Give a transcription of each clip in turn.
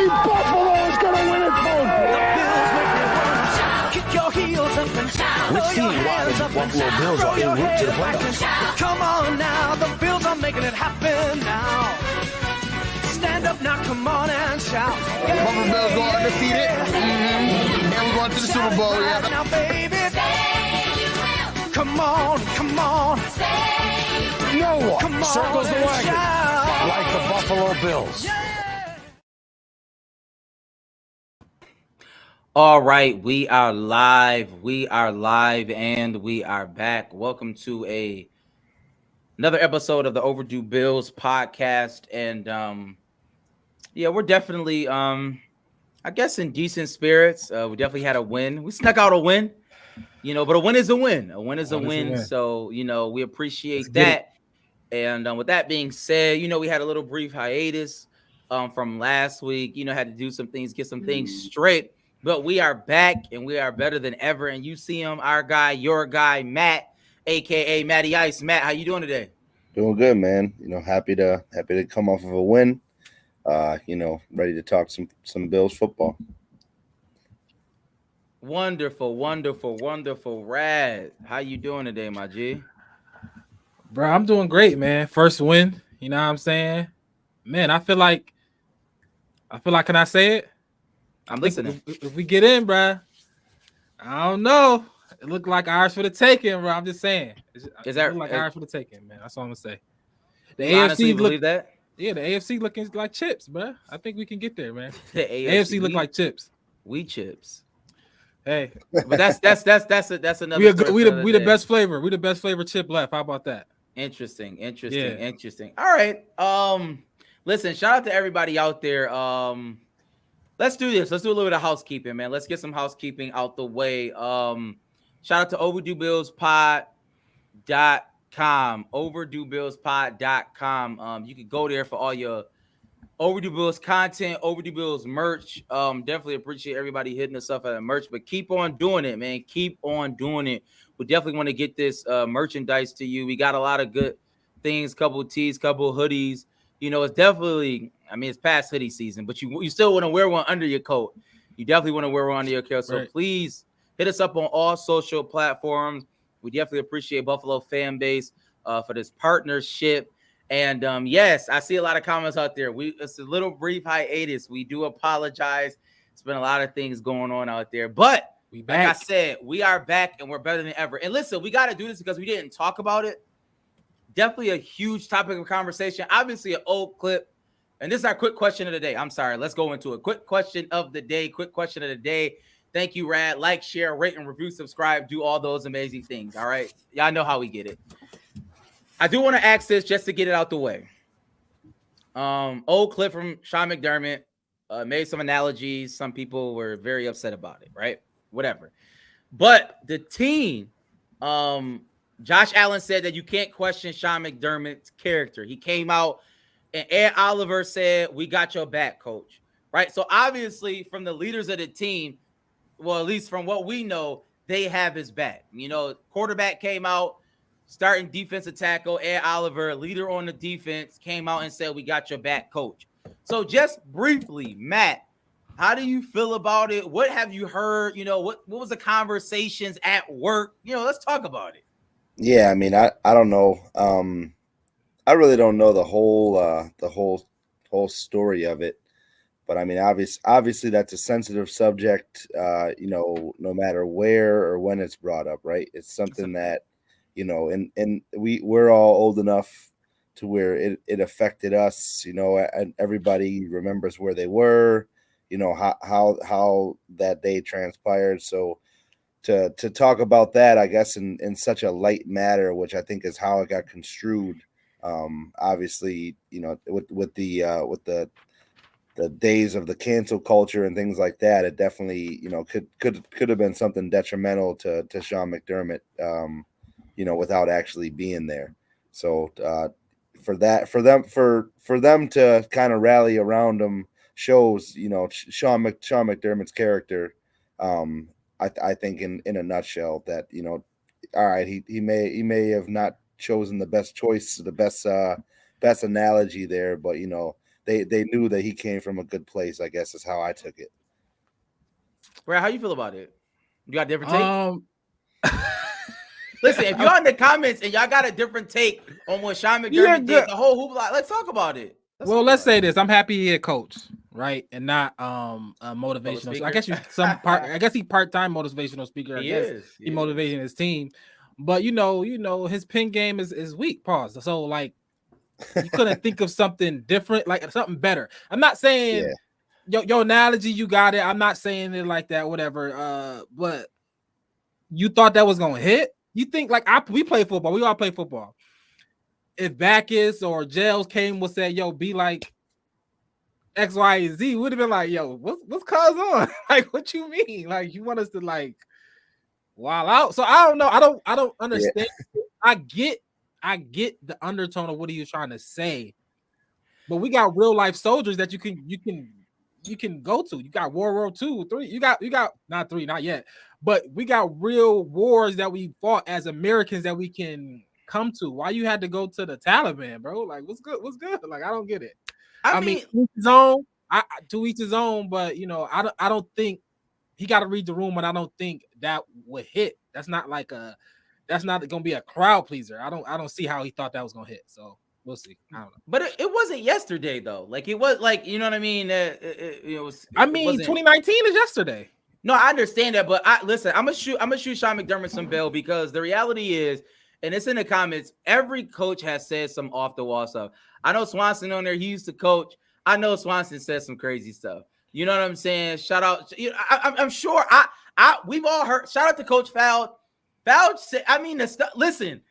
believe Buffalo is going to win it, folks. Kick your heels up and shout. We're seeing why the Buffalo Bills are en route to the playoffs. Come on now, the Bills are making it happen now. Stand up now, come on and shout. Buffalo Bills go undefeated. And we're going to the Super Bowl. Yeah. Now, baby, come on, come on. No one Come on circles the and wagon shout. like the Buffalo Bills. All right, we are live, and we are back. Welcome to another episode of the Overdue Bills podcast, and yeah, we're definitely, I guess, in decent spirits. We definitely had a win. We snuck out a win, but a win is a win. A win is a win. So we appreciate that. And with that being said, we had a little brief hiatus from last week. Had to do some things, get some things straight. But we are back, and we are better than ever. And you see him, our guy, your guy, Matt, a.k.a. Matty Ice. Matt, how you doing today? Doing good, man. Happy to come off of a win. Ready to talk some Bills football. Wonderful. Rad, how you doing today, my G? Bro, I'm doing great, man. First win, you know what I'm saying? Man, I feel like, can I say it? I'm listening. If we get in, bro, I don't know. It looked like ours for the taking, bro. I'm just saying. Is that like ours for the taking, man? That's all I'm gonna say. The you honestly believe that? Yeah, the AFC looking like chips, bro. I think we can get there, man. The AFC look like chips. We chips. Hey, but that's another. We the best flavor. We the best flavor chip left. How about that? Interesting. All right. Listen, shout out to everybody out there. Let's do this. Let's do a little bit of housekeeping, man. Let's get some housekeeping out the way. Shout out to OverdueBillsPod.com. OverdueBillsPod.com. You can go there for all your Overdue Bills content, Overdue Bills merch. Definitely appreciate everybody hitting us up at the merch, but keep on doing it, man. Keep on doing it. We definitely want to get this merchandise to you. We got a lot of good things, couple of tees, couple of hoodies. It's definitely, it's past hoodie season, but you still want to wear one under your coat. You definitely want to wear one under your coat. So Please hit us up on all social platforms. We definitely appreciate Buffalo fan base for this partnership. And yes, I see a lot of comments out there. It's a little brief hiatus. We do apologize. It's been a lot of things going on out there, but like I said, we are back and we're better than ever. And listen, we got to do this because we didn't talk about it. Definitely a huge topic of conversation. Obviously, an old clip. And this is our quick question of the day. I'm sorry. Let's go into it. Quick question of the day. Thank you, Rad. Like, share, rate, and review, subscribe. Do all those amazing things. All right. Y'all know how we get it. I do want to ask this just to get it out the way. Old clip from Sean McDermott. Made some analogies. Some people were very upset about it, right? Whatever. But the team, Josh Allen said that you can't question Sean McDermott's character. He came out and Ed Oliver said, "We got your back, coach." Right? So obviously from the leaders of the team, well, at least from what we know, they have his back. Quarterback came out, starting defensive tackle, Ed Oliver, leader on the defense, came out and said, "We got your back, coach." So just briefly, Matt, how do you feel about it? What have you heard? What was the conversations at work? Let's talk about it. Yeah, I don't know. I really don't know the whole story of it. But obviously that's a sensitive subject, no matter where or when it's brought up, right? It's something that, and we're all old enough to where it affected us, and everybody remembers where they were, how that day transpired. So to talk about that, I guess in such a light matter, which I think is how it got construed. Obviously, with the days of the cancel culture and things like that, it definitely, could have been something detrimental to Sean McDermott, without actually being there. So for them to kind of rally around him shows, Sean McDermott's character. I think in a nutshell that, all right, he may have not chosen the best choice, the best analogy there, but they knew that he came from a good place. I guess is how I took it. Brad, how you feel about it? You got a different take? Um, Listen, if y'all in the comments and y'all got a different take on what Sean McDermott did, the whole hoopla, let's talk about it. Let's say this. I'm happy he a coach, right? And not a motivational. I guess I guess he part-time motivational speaker. He motivating his team. But you know, his pin game is weak. Pause. So like you couldn't think of something different, like something better. I'm not saying your analogy, you got it. I'm not saying it like that, whatever. But you thought that was gonna hit? You think like we play football, we all play football. If Backus or Gels came and said, yo, be like X, Y, and Z, would have been like, yo, what's cuz on? Like, what you mean? Like, you want us to like wild out? So I don't know. I don't understand. Yeah. I get the undertone of what he was trying to say, but we got real life soldiers that you can go to. You got World War II, 3. You got not 3, not yet, but we got real wars that we fought as Americans that we can come to. Why you had to go to the Taliban, bro? Like, what's good? Like, I don't get it. I mean, to each his own, but you know, I don't think he got to read the room, and I don't think that would hit. That's not gonna be a crowd pleaser. I don't see how he thought that was gonna hit. So we'll see. I don't know. But it wasn't yesterday though. Like it was like, you know what I mean? It was. I mean, 2019 is yesterday. No, I understand that, but listen. I'm gonna shoot Sean McDermott some bail because the reality is, and it's in the comments, every coach has said some off the wall stuff. I know Swanson on there. He used to coach. I know Swanson said some crazy stuff. You know what I'm saying? Shout out. I'm sure. We've all heard. Shout out to Coach Feld. Feld said. I mean, the stuff. Listen.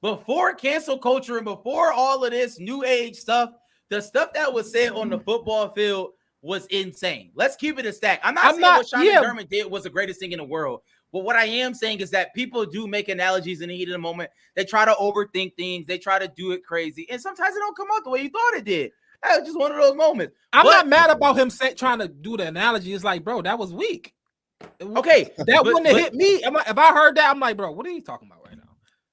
Before cancel culture and before all of this new age stuff, the stuff that was said on the football field was insane. Let's keep it a stack. I'm not saying what Sean McDermott did was the greatest thing in the world. But what I am saying is that people do make analogies in the heat of the moment. They try to overthink things. They try to do it crazy. And sometimes it don't come out the way you thought it did. That was just one of those moments. I'm not mad about him trying to do the analogy. It's like, bro, that was weak. Okay. That wouldn't have hit me. If I heard that, I'm like, bro, what are you talking about right now?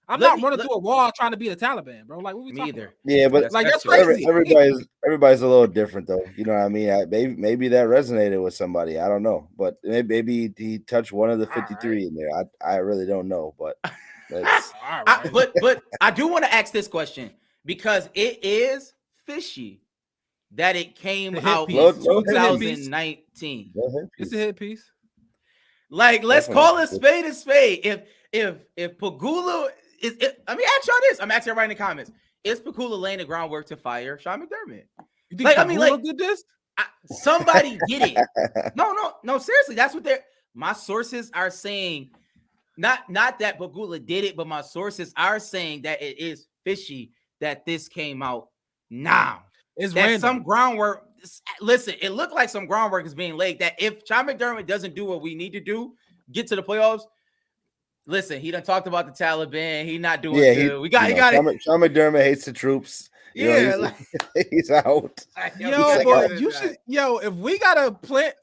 I'm not running through a wall trying to be the Taliban, bro. Like, what we talking about? Yeah, but like that's crazy. Everybody's a little different, though. You know what I mean? Maybe that resonated with somebody. I don't know, but maybe he touched one of the 53 in there. I really don't know, but that's but I do want to ask this question because it is fishy that it came out in 2019. It's a hit piece. Like, let's call it spade a spade. If Pagula is, let me ask y'all this. I'm asking everybody in the comments. Is Pagula laying the groundwork to fire Sean McDermott? You think Pagula did this? Somebody did it. No. Seriously, that's what my sources are saying. Not that Pagula did it, but my sources are saying that it is fishy that this came out now. It's that random. Some groundwork. Listen, it looked like some groundwork is being laid. That if Sean McDermott doesn't do what we need to do, get to the playoffs. Listen, he done talked about the Taliban. He not doing good. We got it. Sean McDermott hates the troops. He's out. If we gotta plant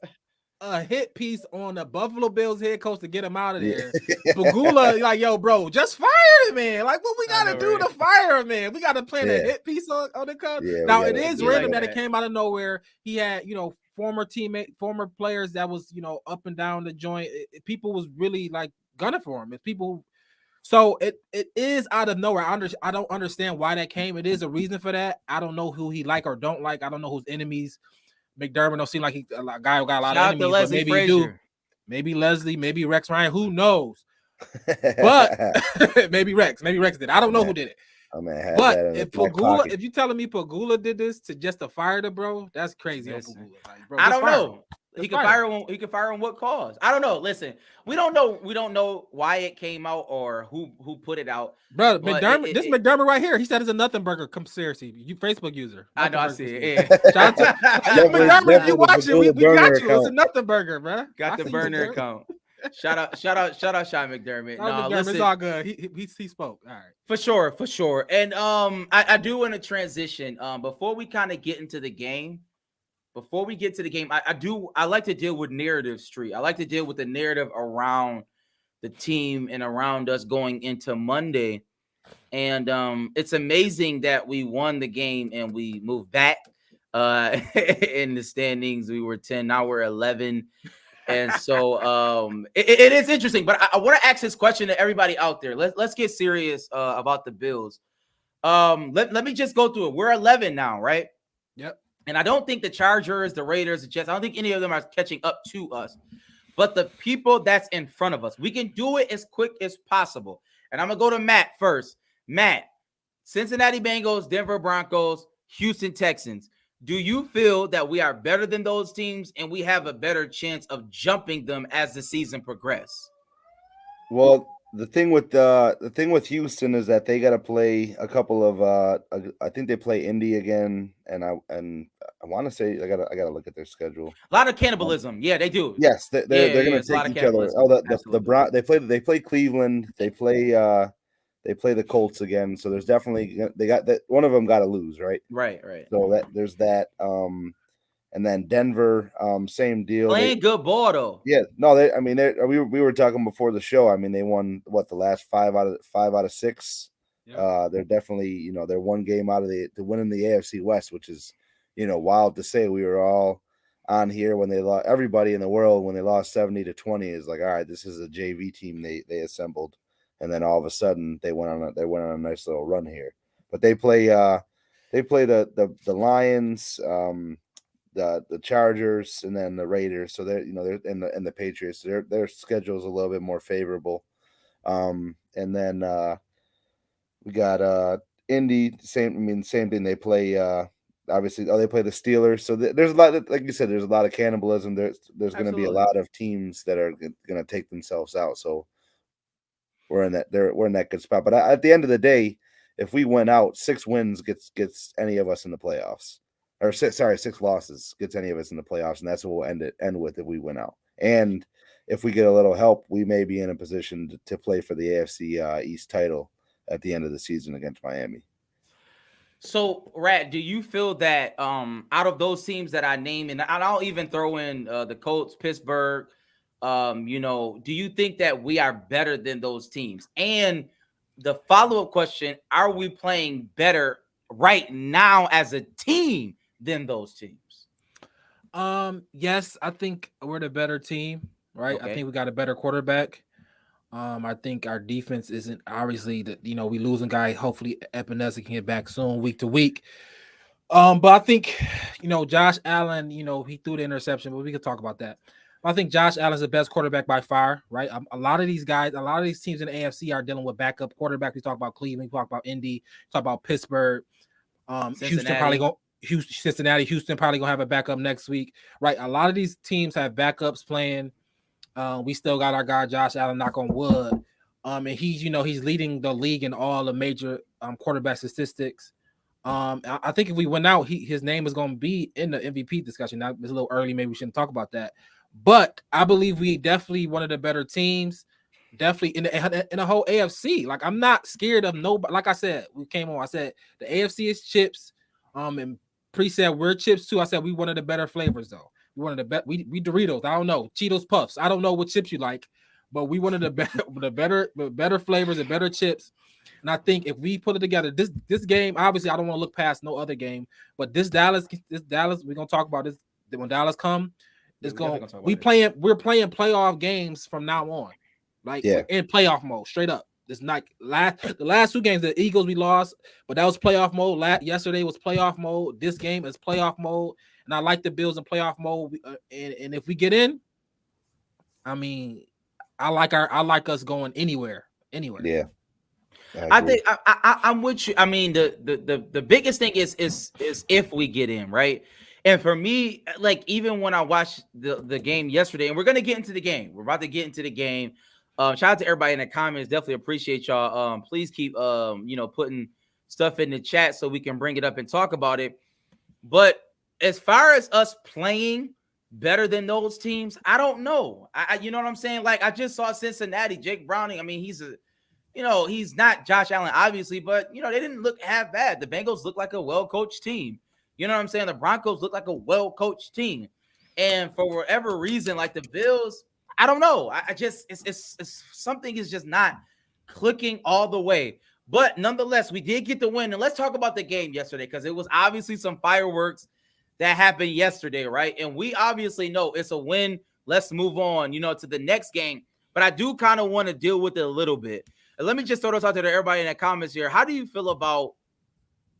a hit piece on the Buffalo Bills head coach to get him out of there, Pagula, like, yo, bro, just fire the man. Like, what we gotta do to fire him, man? We gotta plant a hit piece on the coach. Now it is random that it came out of nowhere. He had, former players that was, up and down the joint. People was really like gunning for him. If people, so it is out of nowhere. I don't understand why that came. It is a reason for that. I don't know who he like or don't like. I don't know whose enemies. McDermott don't seem like he's a guy who got a lot of enemies, but maybe he do. Maybe Leslie, maybe Rex Ryan, who knows? But maybe Rex did. I don't know who did it. But if you telling me Pagula did this to just to fire the bro, that's crazy. Like, bro, I don't know. He can fire him. He can fire him. What cause? I don't know. Listen, we don't know. We don't know why it came out or who put it out. Bro, McDermott. McDermott right here. He said it's a nothing burger conspiracy. You Facebook user. I know. I see it. Yeah. Shout out to McDermott. If you watching, we got you. It's a nothing burger, bro. Got the burner account. Shout out, Sean McDermott. Listen, it's all good. He spoke. All right. For sure. And I do want to transition. Before we kind of get into the game. Before we get to the game, I like to deal with narrative street. I like to deal with the narrative around the team and around us going into Monday. And it's amazing that we won the game and we moved back in the standings. We were 10, now we're 11. And so it is interesting. But I want to ask this question to everybody out there. Let's get serious about the Bills. Let me just go through it. We're 11 now, right? Yep. And I don't think the Chargers, the Raiders, the Jets, I don't think any of them are catching up to us. But the people that's in front of us, we can do it as quick as possible. And I'm going to go to Matt first. Matt, Cincinnati Bengals, Denver Broncos, Houston Texans. Do you feel that we are better than those teams and we have a better chance of jumping them as the season progresses? Well, the thing with Houston is that they got to play a couple of I think they play Indy again, and I want to say I gotta look at their schedule. A lot of cannibalism. Yeah, they do. Yes, they're going to take each other. Oh, they play Cleveland. They play the Colts again. So there's definitely they got that one of them got to lose, right? Right. So there's that. And then Denver, same deal. Playing good ball though. Yeah, no, we were talking before the show. I mean, they won the last 5 out of 6. Yeah. They're definitely, they're one game out of the winning the AFC West, which is, wild to say. We were all on here when they lost. Everybody in the world when they lost 70-20 is like, all right, this is a JV team they assembled, and then all of a sudden they went on a nice little run here. But they play the Lions. The Chargers and then the Raiders, so they're and the Patriots. Their schedule is a little bit more favorable. And then we got Indy. Same thing. They play obviously. They play the Steelers. So there's a lot. Like you said, there's a lot of cannibalism. There's going to be a lot of teams that are going to take themselves out. So we're in that good spot. But at the end of the day, if we win out, 6 wins gets any of us in the playoffs. Or 6 losses gets any of us in the playoffs, and that's what we'll end with if we win out. And if we get a little help, we may be in a position to play for the AFC East title at the end of the season against Miami. So, Rat, do you feel that out of those teams that I named, and I'll even throw in the Colts, Pittsburgh, do you think that we are better than those teams? And the follow-up question, are we playing better right now as a team than those teams? Yes, I think we're the better team, right? Okay. I think we got a better quarterback. I think our defense isn't obviously we losing guy. Hopefully Epinesa can get back soon, week to week. But I think Josh Allen, he threw the interception, but we could talk about that. I think Josh Allen's the best quarterback by far, right? A lot of these teams in the AFC are dealing with backup quarterbacks. We talk about Cleveland, we talk about Indy, we talk about Pittsburgh. Houston probably gonna have a backup next week, right? A lot of these teams have backups playing. We still got our guy Josh Allen, knock on wood. And he's leading the league in all the major quarterback statistics. I think if we win out, his name is gonna be in the MVP discussion. Now it's a little early, maybe we shouldn't talk about that. But I believe we definitely one of the better teams. Definitely in the whole AFC. Like, I'm not scared of nobody. Like I said, we came on. I said the AFC is chips. And Pre said we're chips too. I said we one of the better flavors though. We one of the best. We Doritos. I don't know, Cheetos Puffs. I don't know what chips you like, but we one of the better flavors and better chips. And I think if we put it together, this game, obviously I don't want to look past no other game, but this Dallas, we're gonna talk about this when Dallas come. We're playing playoff games from now on. Like, we're in playoff mode, straight up. It's not the last 2 games, the Eagles we lost, but that was playoff mode. Yesterday was playoff mode. This game is playoff mode, and I like the Bills in playoff mode. And if we get in, I mean, I like us going anywhere. Yeah, I think I'm with you. I mean, the biggest thing is if we get in, right? And for me, like, even when I watched the game yesterday, and we're gonna get into the game, we're about to get into the game. Shout out to everybody in the comments. Definitely appreciate y'all. Please keep putting stuff in the chat so we can bring it up and talk about it. But as far as us playing better than those teams, I don't know. You know what I'm saying? Like, I just saw Cincinnati, Jake Browning. I mean, he's not Josh Allen, obviously, but they didn't look half bad. The Bengals look like a well-coached team. You know what I'm saying? The Broncos look like a well-coached team. And for whatever reason, like the Bills, I don't know. I just it's something is just not clicking all the way. But nonetheless, we did get the win. And let's talk about the game yesterday, because it was obviously some fireworks that happened yesterday, right? And we obviously know it's a win. Let's move on, to the next game. But I do kind of want to deal with it a little bit. And let me just throw this out to everybody in the comments here. How do you feel about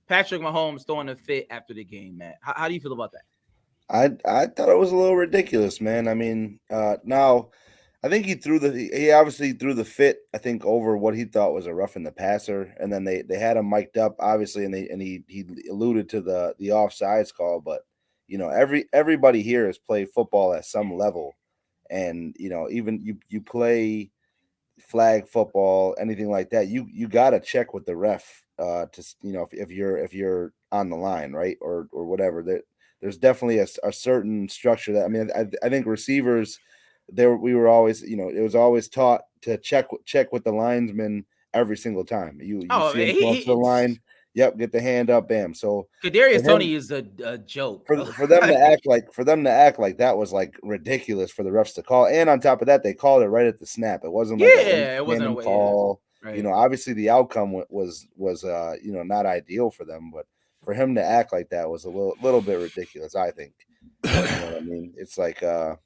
Patrick Mahomes throwing a fit after the game, Matt? How do you feel about that? I thought it was a little ridiculous, man. I mean, now I think he obviously threw the fit, I think, over what he thought was a roughing the passer, and then they had him mic'd up, obviously, and he alluded to the offsides call, but everybody here has played football at some level, and even you play flag football, anything like that, you got to check with the ref if you're on the line, right, or whatever. There's definitely a certain structure that, I mean, I think receivers we were always, it was always taught to check with the linesman every single time. You see him close to the line. Yep, get the hand up, bam. So Kadarius Toney is a joke. For them to act like that was like ridiculous for the refs to call. And on top of that, they called it right at the snap. It wasn't like it wasn't a call. Yeah. Right. Obviously the outcome was not ideal for them, but for him to act like that was a little bit ridiculous, I think. You know what I mean? It's like it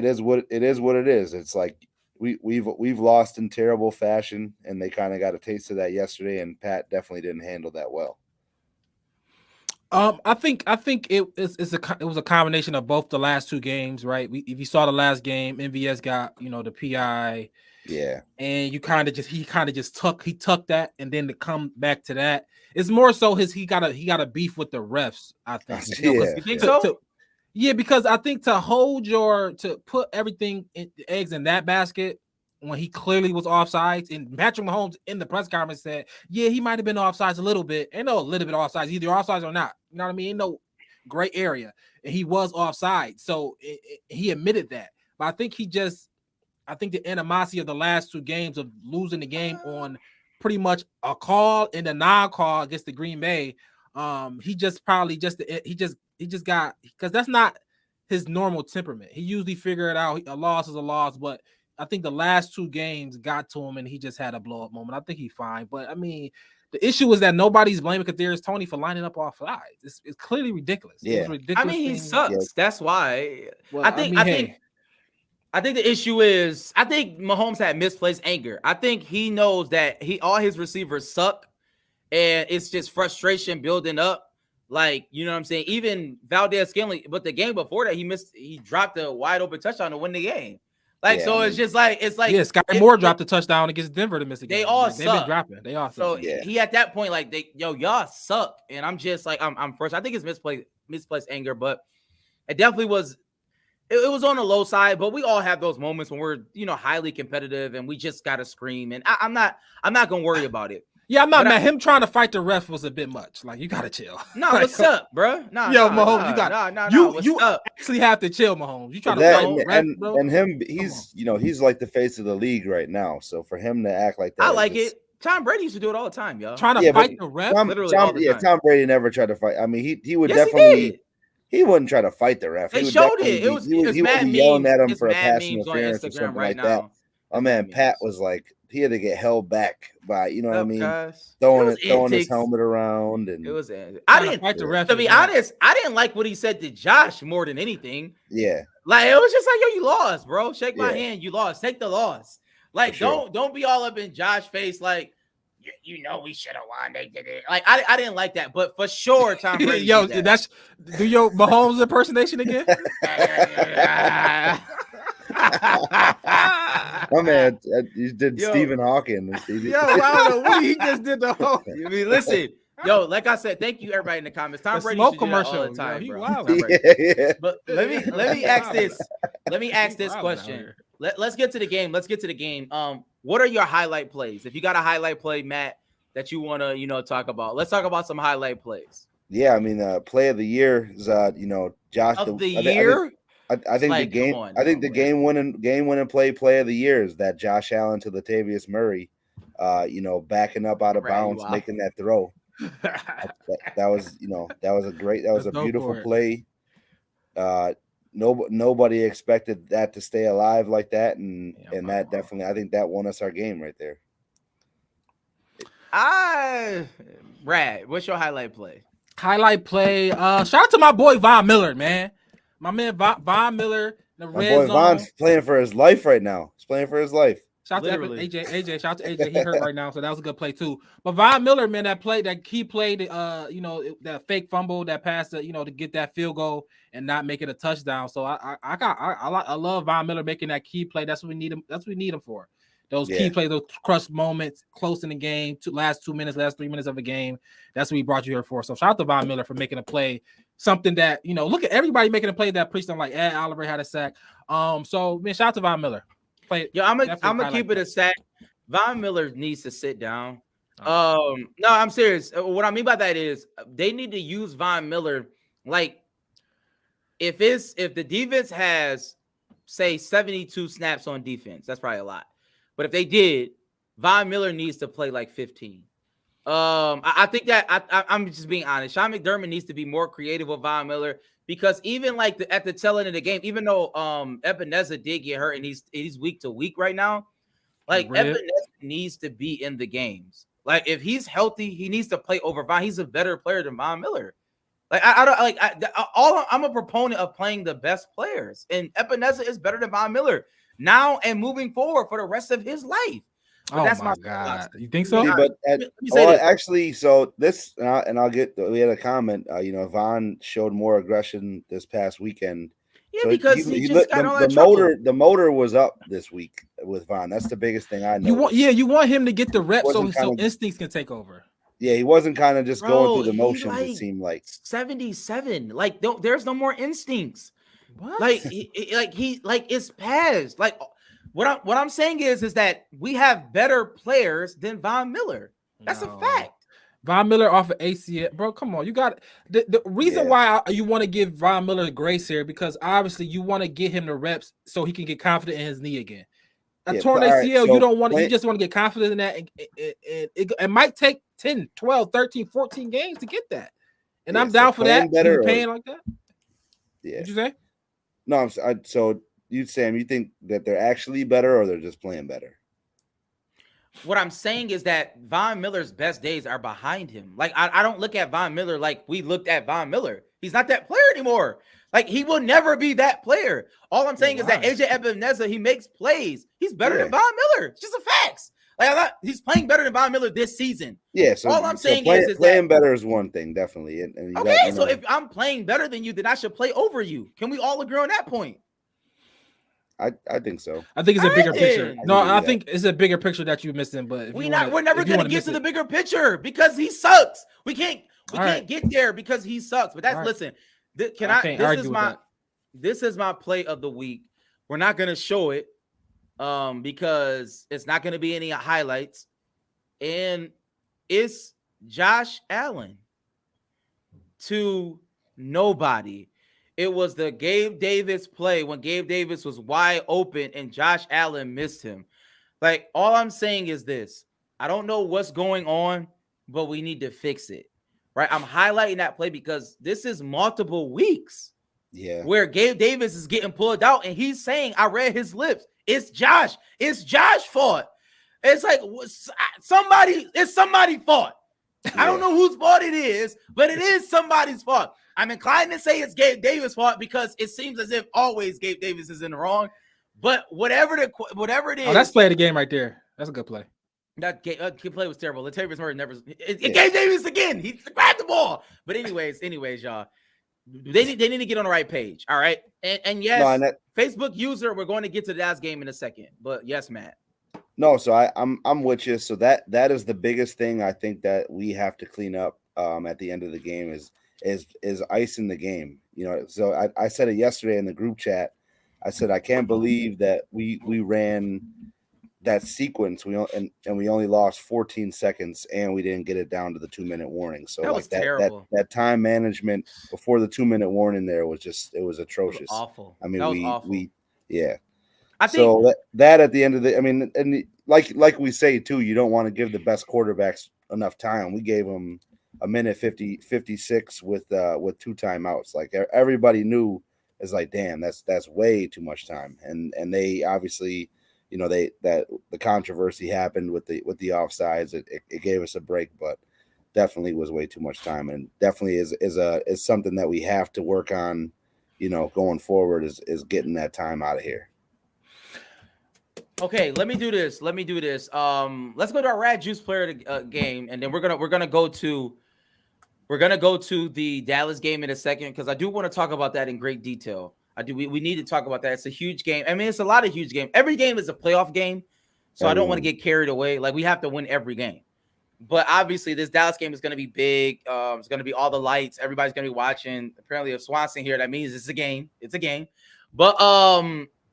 is what it is. It's like we've lost in terrible fashion, and they kind of got a taste of that yesterday, and Pat definitely didn't handle that well. I think it was a combination of both the last two games, right? If you saw the last game, MVS got the PI, yeah, and he kind of just tucked that, and then to come back to that, it's more so he got a beef with the refs. I think. You think so? Yeah, because I think to put everything eggs in that basket when he clearly was offsides, and Patrick Mahomes in the press conference said, yeah, he might have been offsides a little bit. Ain't no a little bit offsides, either offsides or not. You know what I mean? Ain't no gray area. And he was offside. So he admitted that. But I think the animosity of the last two games of losing the game on pretty much a call and a non-call against the Green Bay, he just got, because that's not his normal temperament. He usually figure it out. A loss is a loss, but I think the last two games got to him, and he just had a blow up moment. I think he's fine, but I mean, the issue is that nobody's blaming Kadarius Toney for lining up off sides. It's clearly ridiculous. Yeah, ridiculous. I mean, he sucks. Yeah. That's why. Well, I think the issue is, I think Mahomes had misplaced anger. I think he knows that all his receivers suck, and it's just frustration building up. Like, you know what I'm saying? Even Valdez-Scantling, but the game before that, he dropped a wide open touchdown to win the game. Like, yeah, so it's just like, yeah, Sky Moore dropped a touchdown against Denver to miss the game. They all suck. They've been dropping. They all suck. So he at that point, like, y'all suck. And I'm just like, I'm first. I think it's misplaced anger, but it definitely was. It was on the low side, but we all have those moments when we're, highly competitive and we just got to scream. And I'm not going to worry about it. Yeah, I'm not mad. Him trying to fight the ref was a bit much. Like, you gotta chill. No, what's up, bro? Mahomes, you actually have to chill, Mahomes. You trying to fight the ref, bro? And him, he's like the face of the league right now. So for him to act like that, I like it. Tom Brady used to do it all the time, y'all. Trying to fight the ref, literally all the time. Tom Brady never tried to fight. I mean, he would definitely. He wouldn't try to fight the ref. They showed it. He would be yelling at him for a pass interference or something like that. Oh man, Pat was like, he had to get held back by, what I mean, throwing his helmet around, and it was. I didn't fight the ref. To be honest, I didn't like what he said to Josh more than anything. Yeah, like it was just like, yo, you lost, bro. Shake my hand, you lost. Take the loss. Like, don't be all up in Josh's face, like, we should have won. They did it. Like, I didn't like that, but for sure, Tom Brady. Yo, do your Mahomes impersonation again. My man, you did Stephen Hawking. Yo, I don't know what he just did the whole. I mean, listen, yo, like I said, thank you everybody in the comments. Tom Brady should do that all the time, bro. Yeah. But let me ask this. Let me ask this question. Let's get to the game. What are your highlight plays? If you got a highlight play, Matt, that you want to talk about, let's talk about some highlight plays. Yeah, I mean, play of the year is Josh of the year. I think the game. I think the game winning play of the year is that Josh Allen to Latavius Murray, backing up out of bounds, making that throw. that was a beautiful play. Nobody expected that to stay alive like that, and that definitely, I think that won us our game right there. Brad, what's your highlight play? Highlight play. Shout out to my boy Von Miller, man. My man Von Miller, the My red boy zone. Von's playing for his life right now. He's playing for his life. Shout out to AJ. Shout out to AJ. He hurt right now, so that was a good play too. But Von Miller, man, that he played, that fake fumble, that pass, to get that field goal and not make it a touchdown. So I love Von Miller making that key play. That's what we need him. That's what we need him for. Those key plays, those crush moments, close in the game, last 2 minutes, last 3 minutes of a game. That's what we brought you here for. So shout out to Von Miller for making a play. Something that look at everybody making a play that preached on like Ed Oliver had a sack. So man, shout out to Von Miller. I'm gonna keep it a sack. Von Miller needs to sit down. No, I'm serious. What I mean by that is they need to use Von Miller. Like if the defense has say 72 snaps on defense, that's probably a lot. But if they did, Von Miller needs to play like 15. I think that I'm just being honest. Sean McDermott needs to be more creative with Von Miller because even like at the tail end of the game, even though Ebenezer did get hurt and he's week to week right now, like Ebenezer needs to be in the games. Like if he's healthy, he needs to play over Von. He's a better player than Von Miller. Like I'm a proponent of playing the best players, and Ebenezer is better than Von Miller now and moving forward for the rest of his life. But that's my God. You think so? But actually, so this and I'll get. We had a comment. Von showed more aggression this past weekend. Yeah, so because he just got all that trouble. The motor was up this week with Von. That's the biggest thing I know. You want him to get the reps so instincts can take over. Yeah, he wasn't kind of just going through the motions. It seemed like 77. Like there's no more instincts. What? Like it's past. Like what I'm saying is that we have better players than Von Miller. That's a fact. Von Miller off of ACL, bro. Come on, you got the reason why you want to give Von Miller grace here because obviously you want to get him the reps so he can get confident in his knee again. A torn ACL, you don't want to. You just want to get confident in that. It might take 10, 12, 13, 14 games to get that, and I'm down for that. Better paying like that. Yeah. What'd you say? No, so Sam, you think that they're actually better or they're just playing better? What I'm saying is that Von Miller's best days are behind him. Like I don't look at Von Miller like we looked at Von Miller. He's not that player anymore. Like he will never be that player. All I'm saying is that AJ Ebenezer, he makes plays. He's better than Von Miller. It's just a fact. Like he's playing better than Von Miller this season. Yeah. So all I'm saying is playing better is one thing, definitely. And so if I'm playing better than you, then I should play over you. Can we all agree on that point? I think so. I think it's a bigger picture. No, I think it's a bigger picture that you're missing. But we're never gonna get to the bigger picture because he sucks. We can't get there because he sucks. But that's listen. This is my play of the week. We're not gonna show it because it's not gonna be any highlights, and it's Josh Allen to nobody. It was the Gabe Davis play when Gabe Davis was wide open and Josh Allen missed him. Like, all I'm saying is this. I don't know what's going on, but we need to fix it. Right? I'm highlighting that play because this is multiple weeks. Yeah. Where Gabe Davis is getting pulled out and he's saying, I read his lips. It's Josh. It's Josh's fault. It's like it's somebody's fault. Yeah. I don't know whose fault it is, but it is somebody's fault. I'm inclined to say it's Gabe Davis' fault because it seems as if always Gabe Davis is in the wrong. But whatever it is. Oh, that's play of the game right there. That's a good play. That play was terrible. Latavius Murray never. Gabe Davis again. He grabbed the ball. But anyways, y'all. They need to get on the right page. All right. And yes, Facebook user, we're going to get to that game in a second. But yes, Matt. No, so I'm with you. So that is the biggest thing I think that we have to clean up at the end of the game is ice in the game. So I said it yesterday in the group chat. I said I can't believe that we ran that sequence. We only lost 14 seconds and we didn't get it down to the 2-minute warning. So that was terrible. That time management before the 2-minute warning there was atrocious. It was awful. I mean, I think so that at the end of and like we say too, you don't want to give the best quarterbacks enough time. We gave them a minute 56 with 2 timeouts. Like everybody knew, it's like, damn, that's way too much time. And they obviously you know, that the controversy happened with the offsides. It gave us a break, but definitely was way too much time, and definitely is something that we have to work on, you know, going forward is getting that time out of here. Okay, let me do this. Let's go to our Rad Juice player of the game, and then we're gonna go to the Dallas game in a second, because I do want to talk about that in great detail. We need to talk about that. It's a huge game. I mean, it's a lot of huge games. Every game is a playoff game, so I don't want to get carried away. Like, we have to win every game. But obviously, this Dallas game is going to be big. It's going to be all the lights. Everybody's going to be watching. Apparently, if Swanson here, that means it's a game. It's a game. But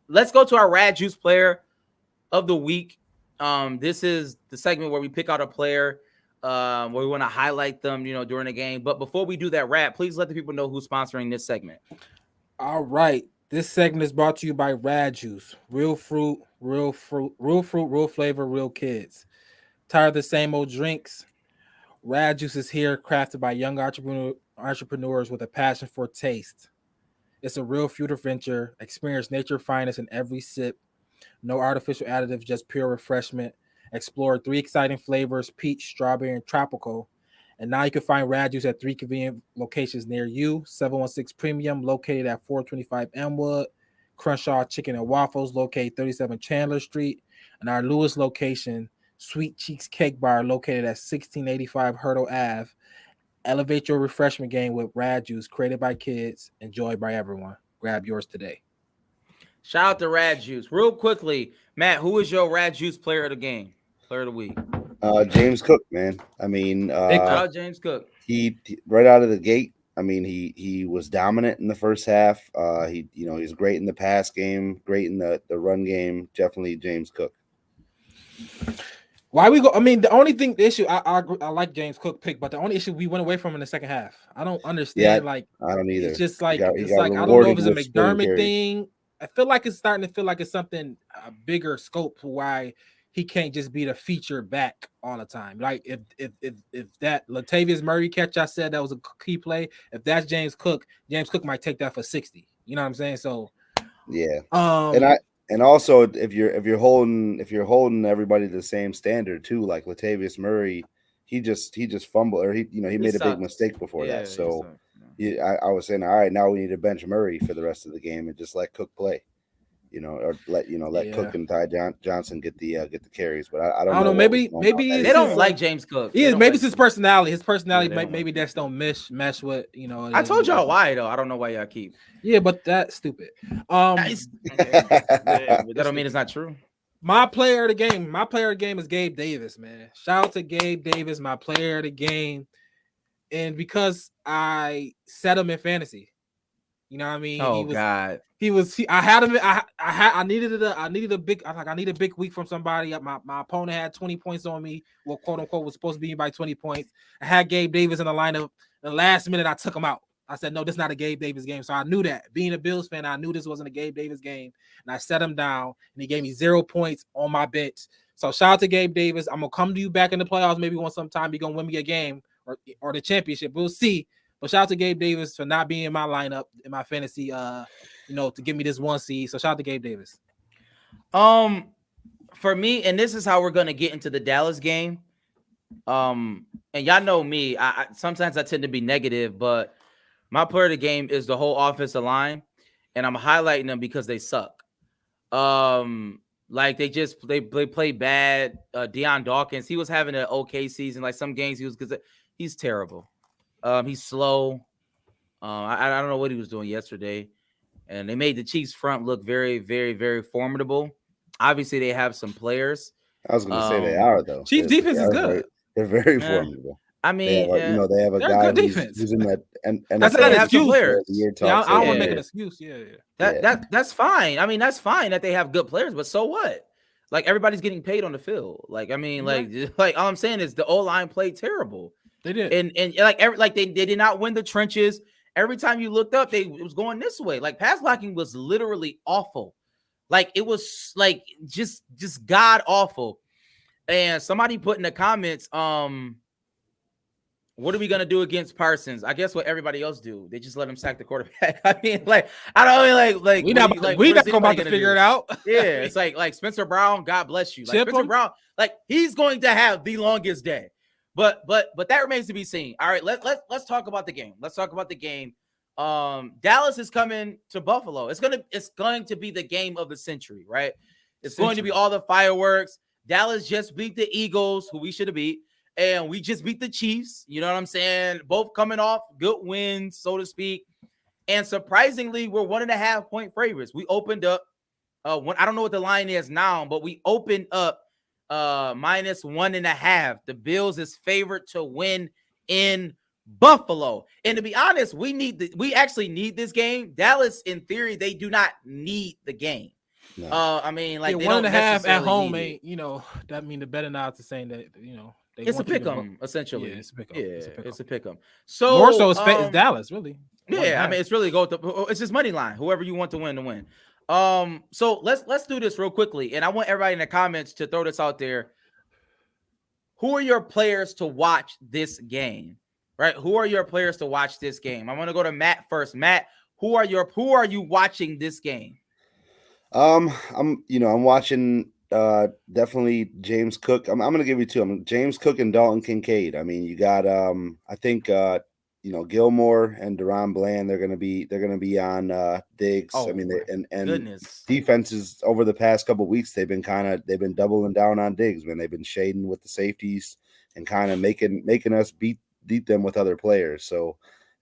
let's go to our Rad Juice player of the week. This is the segment where we pick out a player where we want to highlight them, you know, during the game. But before we do that, Rad, please let the people know who's sponsoring this segment. All right. This segment is brought to you by Rad Juice. Real fruit, real flavor, real kids. Tired of the same old drinks? Rad Juice is here, crafted by young entrepreneurs with a passion for taste. It's a real fruit adventure. Experience nature's finest in every sip. No artificial additives, just pure refreshment. Explore 3 exciting flavors: peach, strawberry, and tropical. And now you can find Rad Juice at 3 convenient locations near you. 716 Premium, located at 425 Elmwood. Crenshaw Chicken and Waffles, located 37 Chandler Street. And our newest location, Sweet Cheeks Cake Bar, located at 1685 Hurdle Ave. Elevate your refreshment game with Rad Juice, created by kids, enjoyed by everyone. Grab yours today. Shout out to Rad Juice. Real quickly, Matt, who is your Rad Juice player of the game? Player of the week? James Cook, man. I mean, James Cook. He right out of the gate. I mean, he was dominant in the first half. He's great in the pass game, great in the run game. Definitely James Cook. Why we go? I mean, the issue I like James Cook pick, but the only issue we went away from in the second half. I don't understand. Yeah, I don't either. It's just like I don't know if it's a McDermott thing. I feel like it's starting to feel like it's something a bigger scope to why he can't just be the feature back all the time. Like if that Latavius Murray catch I said that was a key play, if that's James Cook might take that for 60. You know what I'm saying? So yeah. And also if you're holding everybody to the same standard too, like Latavius Murray, he just fumbled, or he made a big mistake before that. So I was saying, all right, now we need to bench Murray for the rest of the game and just let Cook play, or let Cook and Ty Johnson get the carries. But I don't know. Maybe they don't like James Cook. Yeah, maybe it's his personality. His personality maybe that's don't mesh with I told y'all why though. I don't know why y'all keep. Yeah, but that's stupid. That don't mean it's not true. My player of the game is Gabe Davis, man. Shout out to Gabe Davis, my player of the game. And because I set him in fantasy, you know what I mean? God. I had him. I needed a big week from somebody. My opponent had 20 points on me. Well, quote unquote, was supposed to be by 20 points. I had Gabe Davis in the lineup. The last minute, I took him out. I said, no, this is not a Gabe Davis game. So I knew that. Being a Bills fan, I knew this wasn't a Gabe Davis game. And I set him down, and he gave me 0 points on my bench. So shout out to Gabe Davis. I'm gonna come to you back in the playoffs. Maybe once sometime you're gonna win me a game or the championship. We'll see. But shout out to Gabe Davis for not being in my lineup in my fantasy, to give me this 1 seed. So shout out to Gabe Davis. For me, and this is how we're gonna get into the Dallas game. And y'all know me. I sometimes I tend to be negative, but my player of the game is the whole offensive line, and I'm highlighting them because they suck. Like they play bad. Deion Dawkins, he was having an okay season. Like some games he's terrible. He's slow. I don't know what he was doing yesterday, and they made the Chiefs front look very, very, very formidable. Obviously, they have some players. I was going to say they are though. Chiefs defense is good. They're very formidable. I mean, they have a guy who's in that, and that's not an excuse. I don't want to make an excuse. That's fine. I mean, that's fine that they have good players, but so what? Like everybody's getting paid on the field. Like I mean, like all I'm saying is the O-line played terrible. They did, and they did not win the trenches. Every time you looked up, it was going this way. Like pass blocking was literally awful. Like it was like just god awful. And somebody put in the comments, What are we gonna do against Parsons? I guess what everybody else do. They just let him sack the quarterback. I mean, like, I don't mean like we not about to figure it out. Yeah, it's like Spencer Brown, God bless you. Like Spencer Brown, like he's going to have the longest day. But that remains to be seen. All right, let's talk about the game. Let's talk about the game. Dallas is coming to Buffalo. It's going to be the game of the century, right? It's going to be all the fireworks. Dallas just beat the Eagles, who we should have beat. And we just beat the Chiefs. You know what I'm saying? Both coming off good wins, so to speak. And surprisingly, we're 1.5 point favorites. We opened up I don't know what the line is now, but we opened up -1.5. The Bills is favored to win in Buffalo. And to be honest, we actually need this game. Dallas, in theory, they do not need the game. No. I mean, like 1.5 at home ain't, that mean the better odds are saying that, it's a pick 'em, essentially. Yeah, it's a pick 'em. It's a pick 'em. So more so it's Dallas, really. Yeah, I mean, it's really it's just money line. Whoever you want to win, to win. So let's do this real quickly, and I want everybody in the comments to throw this out there. Who are your players to watch this game? Right? Who are your players to watch this game? I'm going to go to Matt first. Matt, who are you watching this game? I'm watching definitely James Cook. I'm going to give you two. James Cook and Dalton Kincaid. I mean, you got I think Gilmore and Deron Bland. They're going to be on Diggs. Oh, I mean, goodness. Defenses over the past couple of weeks, they've been doubling down on Diggs. Man, they've been shading with the safeties and kind of making us beat them with other players. So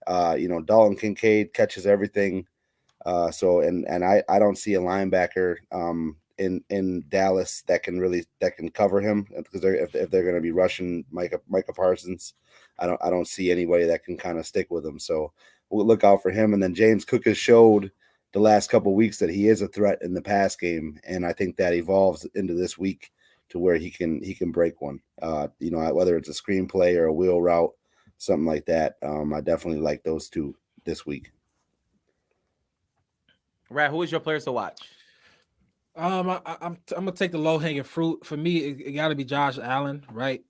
Dalton Kincaid catches everything. So I don't see a linebacker in Dallas that can cover him, because if they're going to be rushing Micah Parsons, I don't see anybody that can kind of stick with him. So we'll look out for him. And then James Cook has showed the last couple of weeks that he is a threat in the pass game, and I think that evolves into this week to where he can break one. Whether it's a screenplay or a wheel route, something like that. I definitely like those two this week. Right, who is your players to watch? I'm gonna take the low hanging fruit. For me, it got to be Josh Allen, right?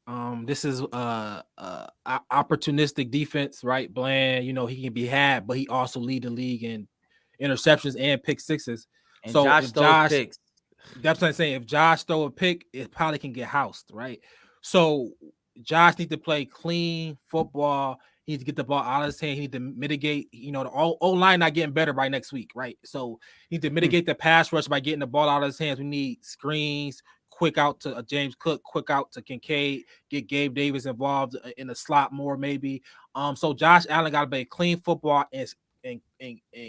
This is opportunistic defense, right? Bland, he can be had, but he also lead the league in interceptions and pick sixes. And so Josh picks. That's what I'm saying. If Josh throw a pick, it probably can get housed, right? So Josh needs to play clean football. He needs to get the ball out of his hand. He needs to mitigate, the O-line not getting better by next week, right? So he needs to mitigate the pass rush by getting the ball out of his hands. We need screens, quick out to James Cook, quick out to Kincaid, get Gabe Davis involved in the slot more maybe. So Josh Allen got to play clean football and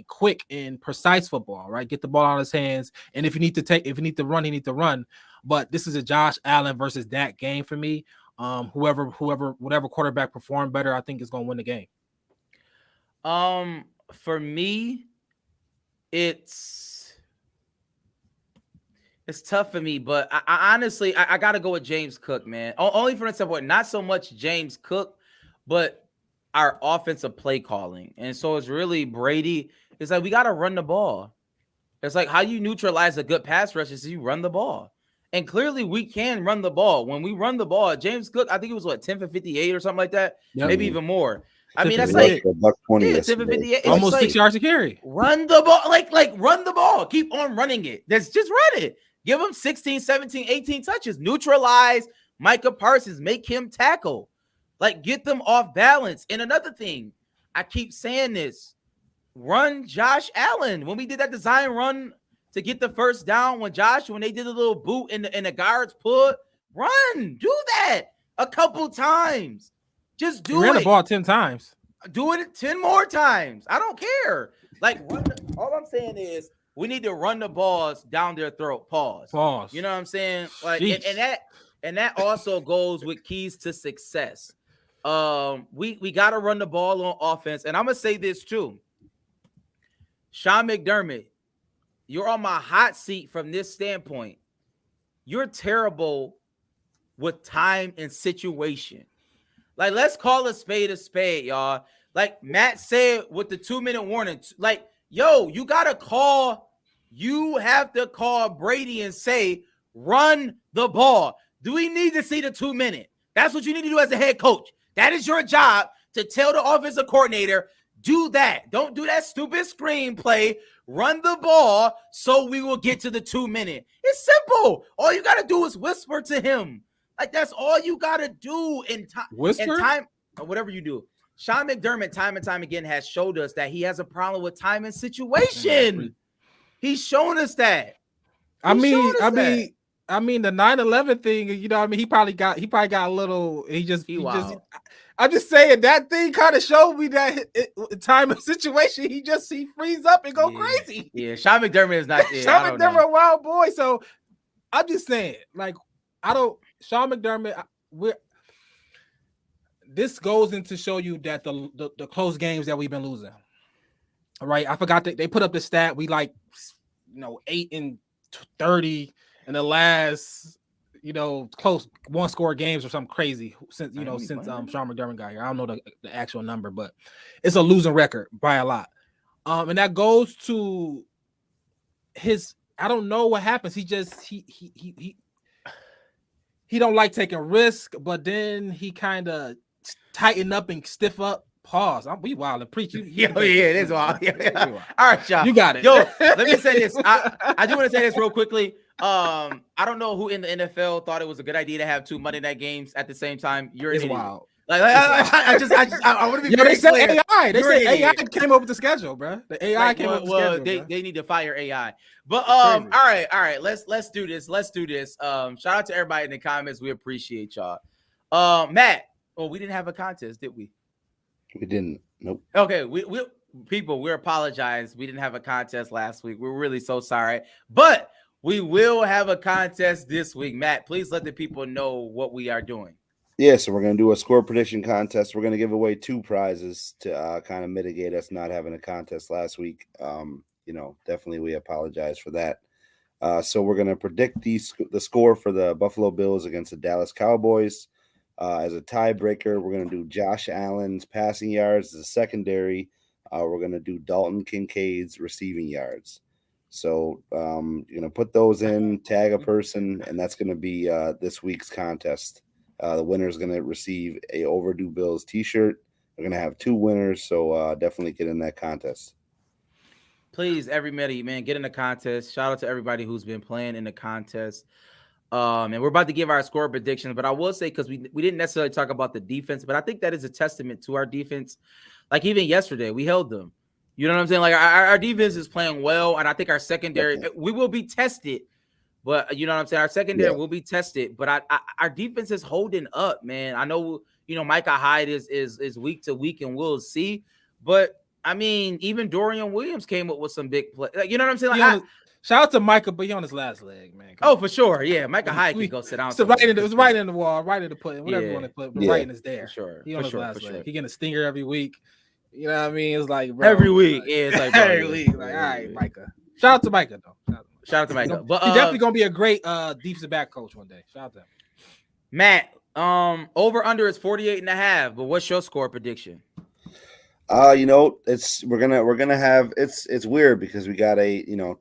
quick and precise football, right? Get the ball out of his hands. And if you need to run, he needs to run. But this is a Josh Allen versus Dak game for me. Whatever quarterback performed better, I think is going to win the game. For me, it's tough for me, but I honestly got to go with James Cook, man. Only for instance, not so much James Cook, but our offensive play calling. And so it's really Brady. It's like we got to run the ball. It's like how you neutralize a good pass rush is you run the ball. And clearly we can run the ball. When we run the ball, James Cook, I think it was 10 for 58 or something like that. Yep. Maybe even more. I mean, that's like 10 for 58. Almost like 6 yards to carry. Run the ball. Like run the ball. Keep on running it. Just run it. Give him 16, 17, 18 touches. Neutralize Micah Parsons. Make him tackle. Like, get them off balance. And another thing, I keep saying this. Run Josh Allen. When we did that design run to get the first down, when they did a little boot in the guards put, do that a couple times. Just do it. Ran the ball 10 times. Do it 10 more times. I don't care. Like, all I'm saying is we need to run the balls down their throat. Pause. You know what I'm saying? Like, and that also goes with keys to success. We got to run the ball on offense. And I'm going to say this too. Sean McDermott, you're on my hot seat from this standpoint. You're terrible with time and situation. Like, let's call a spade, y'all. Like Matt said with the 2-minute warning, like, yo, you have to call Brady and say, run the ball. Do we need to see the 2-minute? That's what you need to do as a head coach. That is your job to tell the offensive coordinator, do that. Don't do that stupid screenplay. Run the ball so we will get to the 2-minute. It's simple. All you got to do is whisper to him. Like, that's all you got to do in time. Whisper? In time, or whatever you do. Sean McDermott, time and time again, has showed us that he has a problem with time and situation. He's shown us that. I mean, the 9/11 thing, you know what I mean? He probably got a little, I'm just saying that thing kind of showed me that time and situation, he frees up and go crazy. Yeah, Sean McDermott is not. Sean McDermott, a wild boy. So I'm just saying, like, Sean McDermott, this goes in to show you that the close games that we've been losing. All right. I forgot that they put up the stat. We 8-30 in the last, close one score games or something crazy since Sean McDermott got here. I don't know the actual number, but it's a losing record by a lot. And that goes to I don't know what happens. He don't like taking risk, but then he kind of tighten up and stiff up. Pause. We wild and preach. It is wild. Yeah. All right, y'all. You got it. Yo, let me say this. I do want to say this real quickly. I don't know who in the NFL thought it was a good idea to have 2 Monday night games at the same time. You're an idiot. Wild. I want to be very clear. They said AI came up with the schedule, bro. The AI came up with the schedule. They need to fire AI. But all right. Let's do this. Shout out to everybody in the comments. We appreciate y'all. Matt. Well, we didn't have a contest, did we? We didn't. Nope. Okay, we apologize. We didn't have a contest last week. We're really so sorry. But we will have a contest this week. Matt, please let the people know what we are doing. Yeah, so we're going to do a score prediction contest. We're going to give away 2 prizes to kind of mitigate us not having a contest last week. Definitely we apologize for that. So we're going to predict the score for the Buffalo Bills against the Dallas Cowboys. As a tiebreaker, we're going to do Josh Allen's passing yards as a secondary. We're going to do Dalton Kincaid's receiving yards. So you're going to put those in, tag a person, and that's going to be this week's contest. The winner is going to receive a Overdue Bills t-shirt. We're going to have 2 winners, so definitely get in that contest. Please, everybody, man, get in the contest. Shout out to everybody who's been playing in the contest. And we're about to give our score predictions, but I will say, because we didn't necessarily talk about the defense, but I think that is a testament to our defense. Like, even yesterday, we held them. You know what I'm saying? Like, our defense is playing well, and I think our secondary, we will be tested. But you know what I'm saying? Our secondary will be tested, but our defense is holding up, man. I know, Micah Hyde is week to week, and we'll see. But I mean, even Dorian Williams came up with some big play. Like, you know what I'm saying? Like, shout out to Micah, but he on his last leg, man. For sure. Yeah, Micah Hyde can go sit down. It was right in the wall, right in the put, whatever you want to put, but writing is there. For sure. He on his last leg. He getting a stinger every week. You know what I mean? It's like, bro, every week. It's like every week. Like, all right, Micah. Shout out to Micah, though. Shout out to Micah. But he's definitely gonna be a great defensive back coach one day. Shout out to him. Matt, over under is 48.5. But what's your score prediction? We're gonna have it's weird because we got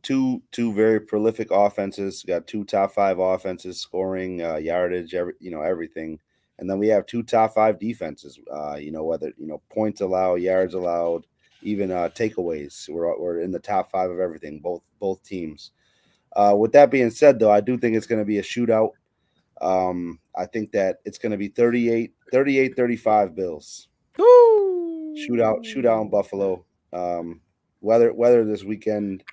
two very prolific offenses. We got 2 top 5 offenses scoring yardage, everything, and then we have 2 top 5 defenses. Whether points allowed, yards allowed, even takeaways. We're in the top 5 of everything. Both teams. With that being said, though, I do think it's going to be a shootout. I think that it's going to be 38-35 Bills. Woo! Shootout in Buffalo. Weather this weekend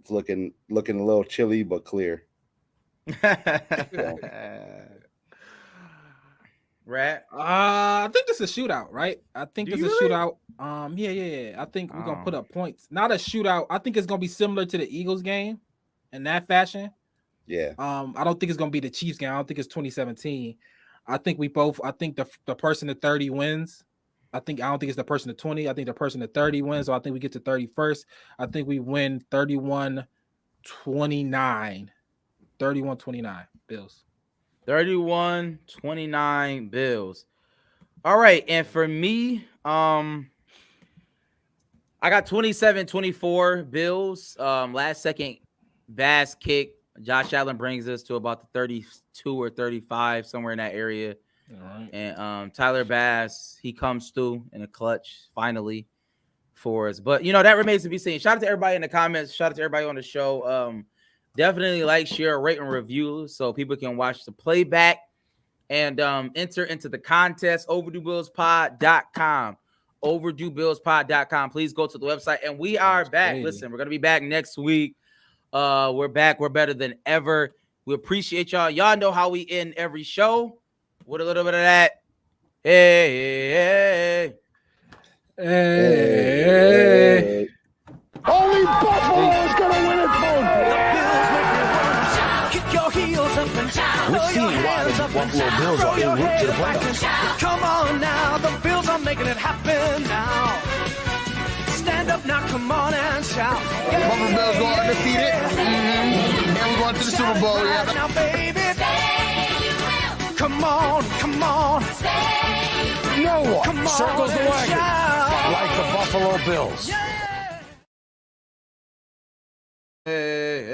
is looking a little chilly but clear. Rat. I think this is a shootout, right? I think it's a shootout. Yeah. I think we're gonna put up points. Not a shootout. I think it's gonna be similar to the Eagles game in that fashion. Yeah. I don't think it's gonna be the Chiefs game. I don't think it's 2017. I think the person at 30 wins. I don't think it's the person at 20. I think the person at 30 wins. So I think we get to 31st. I think we win 31-29. 31-29 Bills. 31-29 Bills. All right, and for me, I got 27-24 Bills. Last second Bass kick. Josh Allen brings us to about the 32 or 35, somewhere in that area. Right. And Tyler Bass, he comes through in a clutch finally for us. But that remains to be seen. Shout out to everybody in the comments. Shout out to everybody on the show. Definitely like, share, rate, and review so people can watch the playback and enter into the contest. OverdueBillsPod.com. OverdueBillsPod.com. Please go to the website. And we are back. Listen, we're gonna be back next week. We're back. We're better than ever. We appreciate y'all. Y'all know how we end every show with a little bit of that. Hey. Only Buffalo is gonna win it, folks. Kick your heels up and down. Let's see why the Buffalo Bills are en route to the playoffs. Come on now, the Bills are making it happen now. Stand up now, come on and shout. Buffalo Bills go undefeated. And we're going to the Super Bowl. Yeah. Now, baby, come on. No one Come on circles the and wagon shout. like the Buffalo Bills. Yeah. Hey.